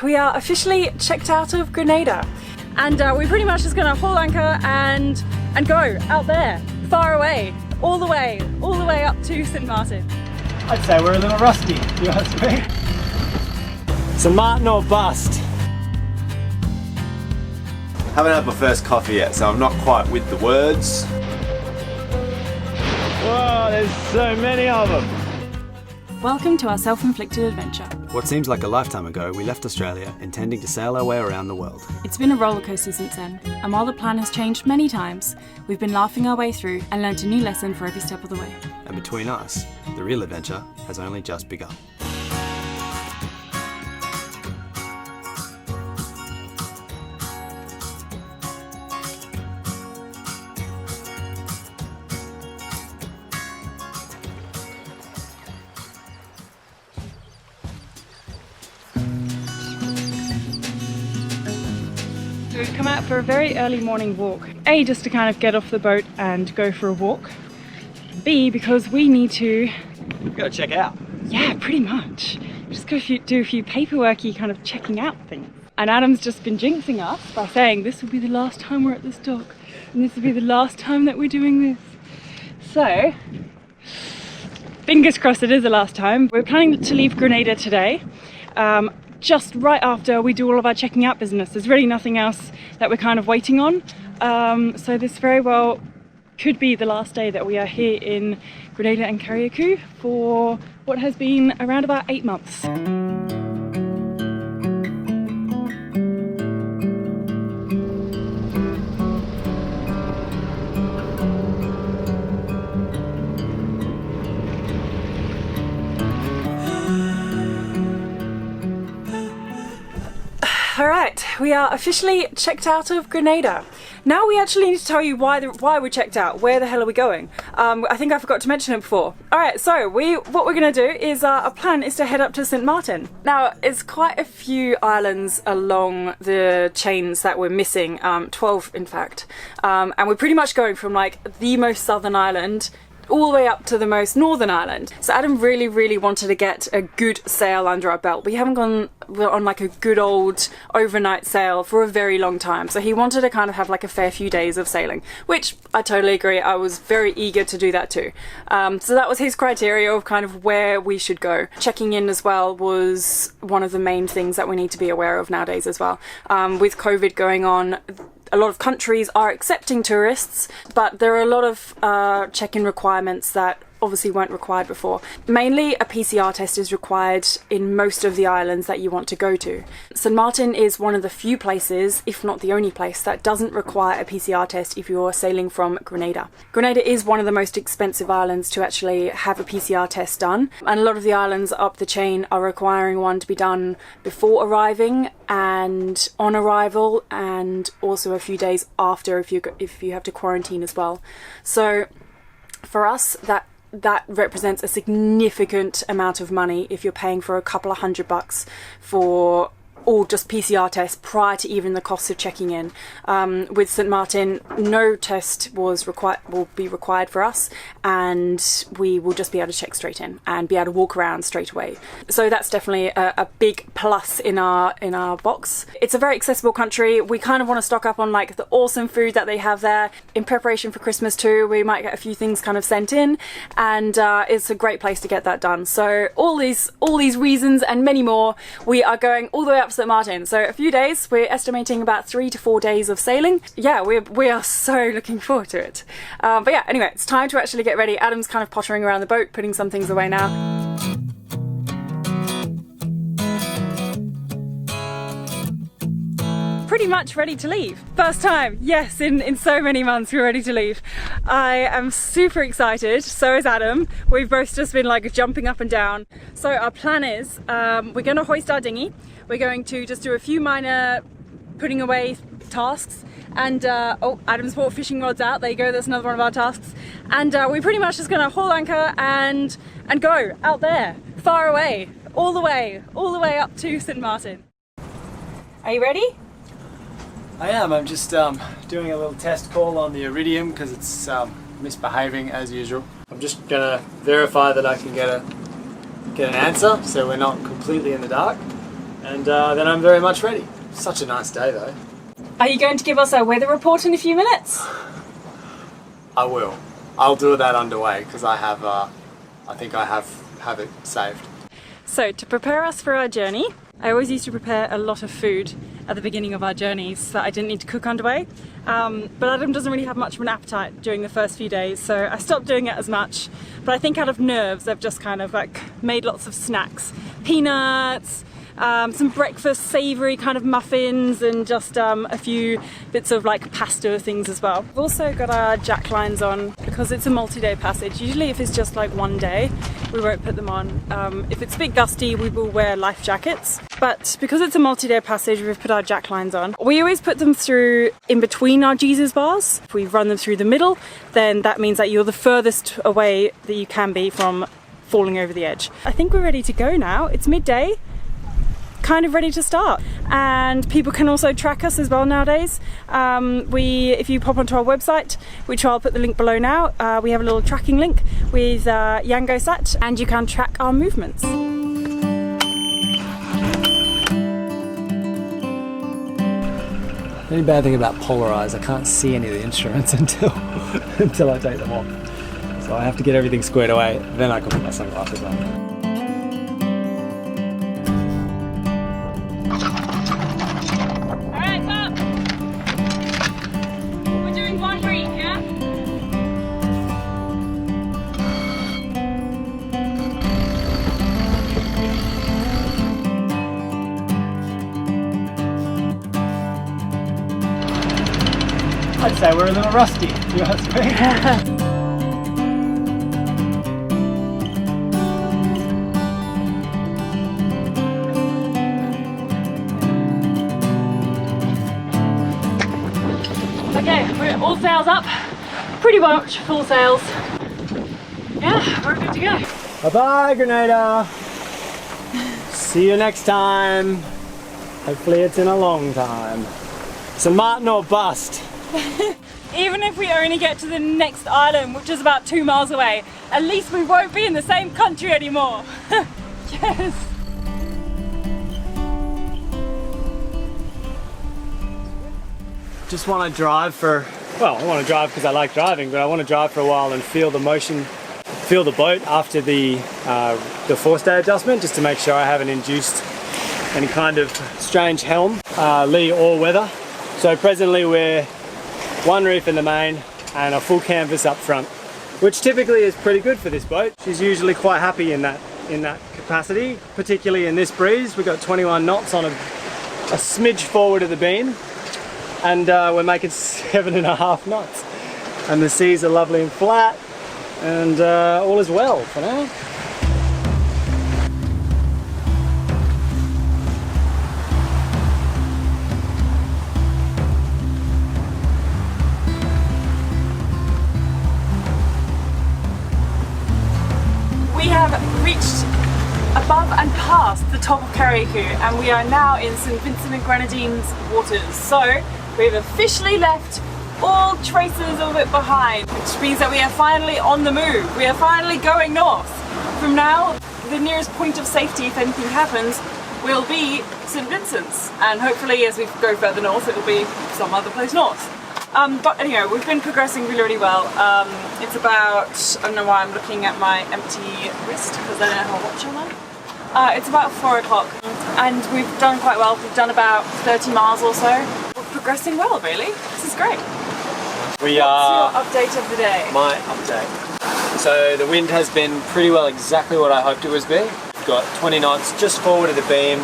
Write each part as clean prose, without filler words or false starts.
we are officially checked out of Grenada, and we're pretty much just gonna haul anchor and go out there, far away, all the way up to St Martin. I'd say we're a little rusty, if you ask me. St Martin or bust? Haven't had my first coffee yet, so I'm not quite with the words. Whoa, there's so many of them. Welcome to our self-inflicted adventure. What seems like a lifetime ago, we left Australia intending to sail our way around the world. It's been a rollercoaster since then, and while the plan has changed many times, we've been laughing our way through and learnt a new lesson for every step of the way. And between us, the real adventure has only just begun. So we've come out for a very early morning walk. A, just to kind of get off the boat and go for a walk. B, because we need to... Go check out. Yeah, pretty much. Just go do a few paperworky kind of checking out things. And Adam's just been jinxing us by saying this will be the last time we're at this dock. And this will be the last time that we're doing this. So, fingers crossed it is the last time. We're planning to leave Grenada today. Just right after we do all of our checking out business. There's really nothing else that we're kind of waiting on. So this very well could be the last day that we are here in Grenada and Carriacou for what has been around about 8 months. Alright, we are officially checked out of Grenada. Now we actually need to tell you why we're checked out. Where the hell are we going? I think I forgot to mention it before. Alright, so what we're going to do is, our plan is to head up to St Martin. Now, it's quite a few islands along the chains that we're missing, 12 in fact. And we're pretty much going from like the most southern island all the way up to the most northern island. So Adam really wanted to get a good sail under our belt. We haven't gone on like a good old overnight sail for a very long time, so he wanted to kind of have like a fair few days of sailing, which I totally agree. I was very eager to do that too. So that was his criteria of kind of where we should go. Checking in as well was one of the main things that we need to be aware of nowadays as well. With COVID going on, a lot of countries are accepting tourists, but there are a lot of check-in requirements that obviously weren't required before. Mainly a PCR test is required in most of the islands that you want to go to. St Martin is one of the few places, if not the only place, that doesn't require a PCR test if you're sailing from Grenada. Grenada is one of the most expensive islands to actually have a PCR test done, and a lot of the islands up the chain are requiring one to be done before arriving and on arrival, and also a few days after if you have to quarantine as well. So for us, that represents a significant amount of money if you're paying for a couple of $100 for all just PCR tests prior to even the cost of checking in. With St Martin, no test will be required for us, and we will just be able to check straight in and be able to walk around straight away. So that's definitely a big plus in our box. It's a very accessible country. We kind of want to stock up on like the awesome food that they have there in preparation for Christmas too. We might get a few things kind of sent in, and it's a great place to get that done. So all these reasons and many more, we are going all the way up St Martin. So a few days, we're estimating about 3 to 4 days of sailing. Yeah, we are so looking forward to it. But yeah, anyway, it's time to actually get ready. Adam's kind of pottering around the boat, putting some things away now. Pretty much ready to leave. First time, yes, in so many months we're ready to leave. I am super excited, so is Adam. We've both just been like jumping up and down. So our plan is, we're going to hoist our dinghy. We're going to just do a few minor putting away tasks, and oh, Adam's brought fishing rods out. There you go, that's another one of our tasks. And we're pretty much just going to haul anchor and go out there, far away, all the way up to St Martin. Are you ready? I am. I'm just doing a little test call on the iridium because it's misbehaving as usual. I'm just going to verify that I can get an answer so we're not completely in the dark. and then I'm very much ready. Such a nice day though. Are you going to give us our weather report in a few minutes? I will. I'll do that underway because I have, I think I have it saved. So to prepare us for our journey, I always used to prepare a lot of food at the beginning of our journeys so I didn't need to cook on the way. But Adam doesn't really have much of an appetite during the first few days, so I stopped doing it as much. But I think out of nerves, I've just kind of like made lots of snacks. Peanuts, some breakfast savoury kind of muffins, and just a few bits of like pasta things as well. We've also got our jack lines on because it's a multi-day passage. Usually if it's just like one day, we won't put them on. If it's a bit gusty, we will wear life jackets. But because it's a multi-day passage, we've put our jack lines on. We always put them through in between our Jesus bars. If we run them through the middle, then that means that you're the furthest away that you can be from falling over the edge. I think we're ready to go now. It's midday. Kind of ready to start, and people can also track us as well nowadays. If you pop onto our website, which I'll put the link below now, we have a little tracking link with YangoSat, and you can track our movements. The only bad thing about polarized, I can't see any of the instruments until I take them off. So I have to get everything squared away, then I can put my sunglasses on. I'd say we're a little rusty, if you ask me. Okay, we're all sails up, pretty much full sails. Yeah, we're good to go. Bye-bye, Grenada. See you next time. Hopefully it's in a long time. St. Martin or bust. Even if we only get to the next island, which is about 2 miles away, at least we won't be in the same country anymore. Yes. Just want to drive for, well, I want to drive because I like driving, but I want to drive for a while and feel the motion, feel the boat after the force-day adjustment, just to make sure I haven't induced any kind of strange helm, lee or weather. So presently we're one reef in the main and a full canvas up front, which typically is pretty good for this boat. She's usually quite happy in that capacity, particularly in this breeze. We've got 21 knots on a smidge forward of the beam, and we're making 7.5 knots. And the seas are lovely and flat, and all is well for now. We have reached above and past the top of Carriacou, and we are now in St. Vincent and Grenadines waters. So we've officially left all traces of it behind, which means that we are finally on the move. We are finally going north. From now, the nearest point of safety, if anything happens, will be St. Vincent's, and hopefully as we go further north it will be some other place north. But anyway, we've been progressing really, really well. It's about, I don't know why I'm looking at my empty wrist because I don't have a watch on. It's about 4 o'clock and we've done quite well. We've done about 30 miles or so. We're progressing well, really. This is great. We are... What's your update of the day? My update. So the wind has been pretty well exactly what I hoped it was be. We've got 20 knots just forward of the beam.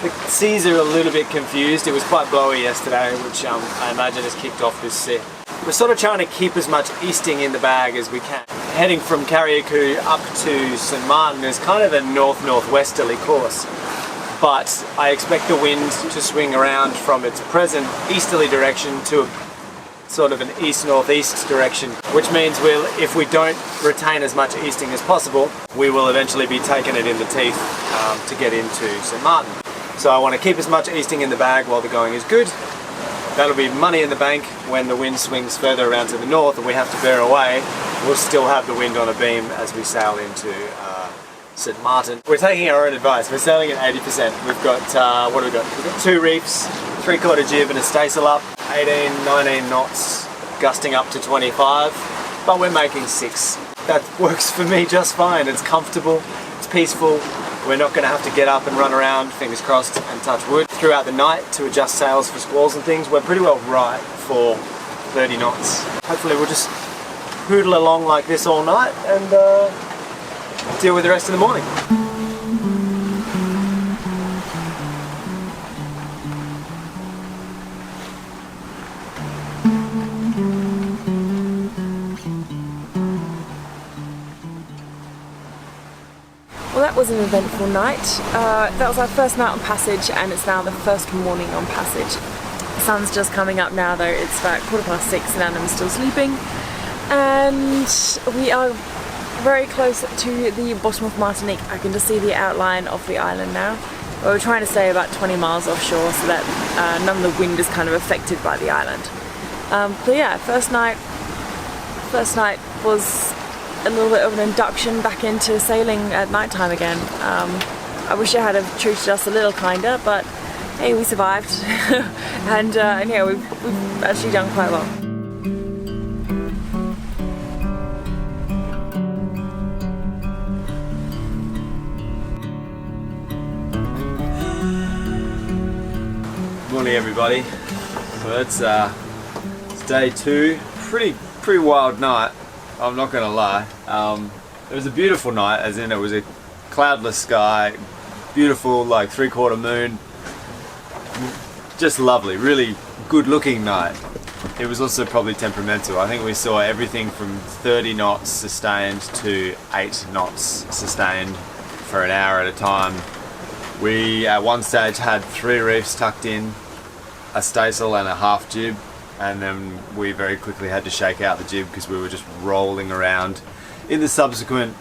The seas are a little bit confused. It was quite blowy yesterday, which I imagine has kicked off this sea. We're sort of trying to keep as much easting in the bag as we can. Heading from Carriacou up to St. Martin is kind of a north-northwesterly course, but I expect the wind to swing around from its present easterly direction to a sort of an east-northeast direction, which means if we don't retain as much easting as possible, we will eventually be taking it in the teeth to get into St. Martin. So I want to keep as much easting in the bag while the going is good. That'll be money in the bank when the wind swings further around to the north and we have to bear away. We'll still have the wind on a beam as we sail into St. Martin. We're taking our own advice. We're sailing at 80%. We've got, what have we got? We've got 2 reefs, 3/4 jib and a staysail up, 18, 19 knots, gusting up to 25, but we're making 6. That works for me just fine. It's comfortable, it's peaceful. We're not going to have to get up and run around, fingers crossed, and touch wood throughout the night to adjust sails for squalls and things. We're pretty well right for 30 knots. Hopefully we'll just poodle along like this all night and deal with the rest of the morning. Well, that was an eventful night. That was our first night on passage, and it's now the first morning on passage. The sun's just coming up now though. It's about 6:15 and Adam's still sleeping. And we are very close to the bottom of Martinique. I can just see the outline of the island now. We're trying to stay about 20 miles offshore so that none of the wind is kind of affected by the island. But yeah, first night was a little bit of an induction back into sailing at night time again. I wish I had have treated us a little kinder, but hey, we survived. and yeah, we've actually done quite well. Morning everybody. So it's day 2. Pretty wild night, I'm not gonna lie. It was a beautiful night, as in it was a cloudless sky, beautiful like 3/4 moon, just lovely, really good looking night. It was also probably temperamental. I think we saw everything from 30 knots sustained to 8 knots sustained for an hour at a time. We at one stage had 3 reefs tucked in, a staysail and a half jib, and then we very quickly had to shake out the jib because we were just rolling around in the subsequent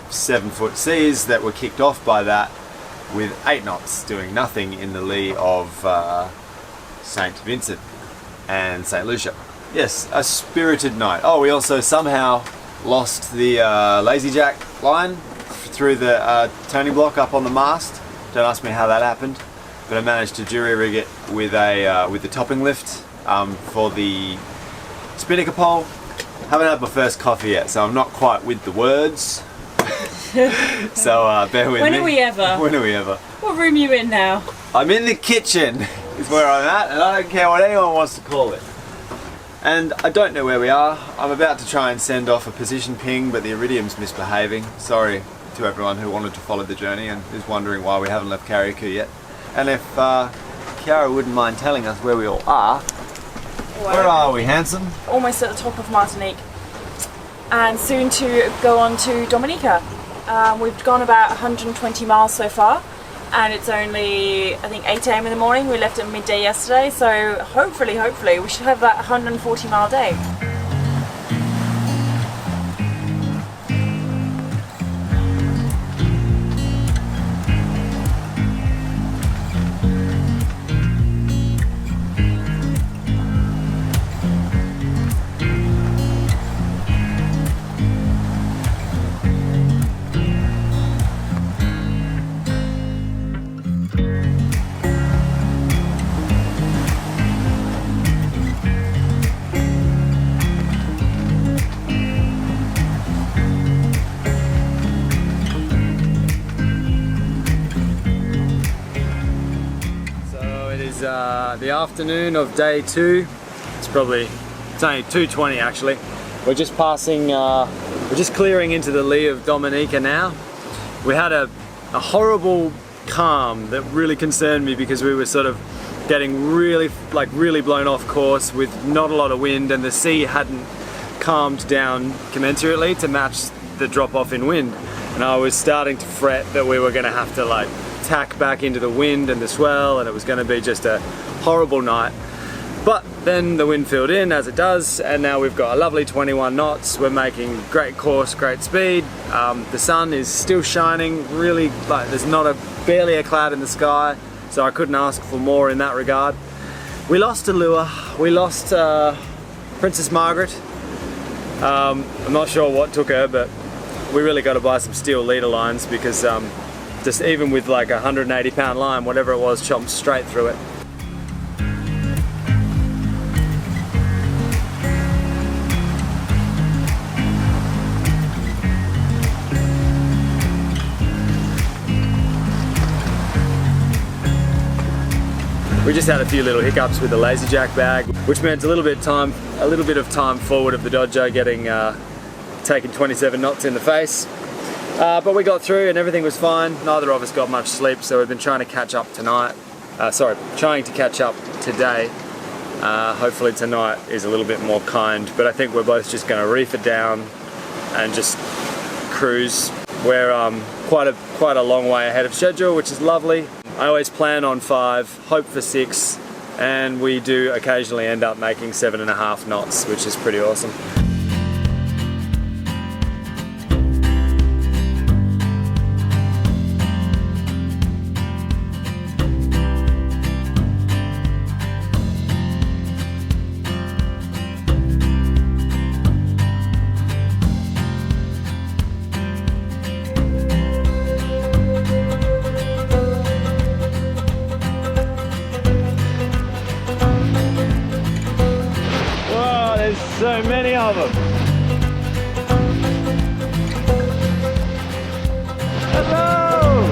7-foot seas that were kicked off by that, with 8 knots doing nothing in the lee of St. Vincent and St. Lucia. Yes, a spirited night. Oh, we also somehow lost the lazy jack line through the turning block up on the mast. Don't ask me how that happened, but I managed to jury rig it with the topping lift for the spinnaker pole. Haven't had my first coffee yet, so I'm not quite with the words. So bear with me. When are we ever? When are we ever? What room are you in now? I'm in the kitchen, is where I'm at, and I don't care what anyone wants to call it. And I don't know where we are. I'm about to try and send off a position ping, but the iridium's misbehaving. Sorry to everyone who wanted to follow the journey and is wondering why we haven't left Carriacou yet. And if Kiara wouldn't mind telling us where we all are. Where are we, handsome? Almost at the top of Martinique, and soon to go on to Domenica. We've gone about 120 miles so far, and it's only, I think, 8 AM in the morning. We left at midday yesterday, so hopefully we should have that 140 mile day. The afternoon of day 2. It's only 2:20 actually. We're just passing, we're just clearing into the lee of Domenica now. We had a horrible calm that really concerned me because we were sort of getting really blown off course with not a lot of wind, and the sea hadn't calmed down commensurately to match the drop off in wind. And I was starting to fret that we were going to have to like tack back into the wind and the swell, and it was going to be just a horrible night. But then the wind filled in, as it does, and now we've got a lovely 21 knots. We're making great course, great speed. The sun is still shining, really, like there's barely a cloud in the sky, so I couldn't ask for more in that regard. We lost a lure. We lost Princess Margaret. I'm not sure what took her, but we really got to buy some steel leader lines because just even with like a 180-pound line, whatever it was, chomped straight through it. We just had a few little hiccups with the lazy jack bag, which meant a little bit of time forward of the Dodger getting taking 27 knots in the face. But we got through and everything was fine. Neither of us got much sleep, so we've been trying to catch up tonight. Trying to catch up today. Hopefully tonight is a little bit more kind, but I think we're both just going to reef it down and just cruise. We're quite a long way ahead of schedule, which is lovely. I always plan on 5, hope for 6, and we do occasionally end up making 7.5 knots, which is pretty awesome. So many of them. Hello!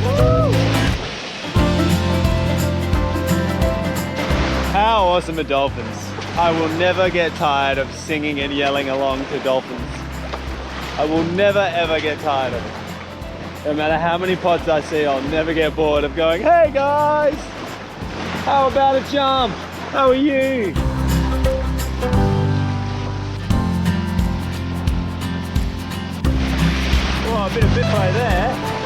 Woo! How awesome are dolphins? I will never get tired of singing and yelling along to dolphins. I will never ever get tired of it. No matter how many pods I see, I'll never get bored of going, hey guys, how about a jump? How are you? Oh, a bit of bit right there.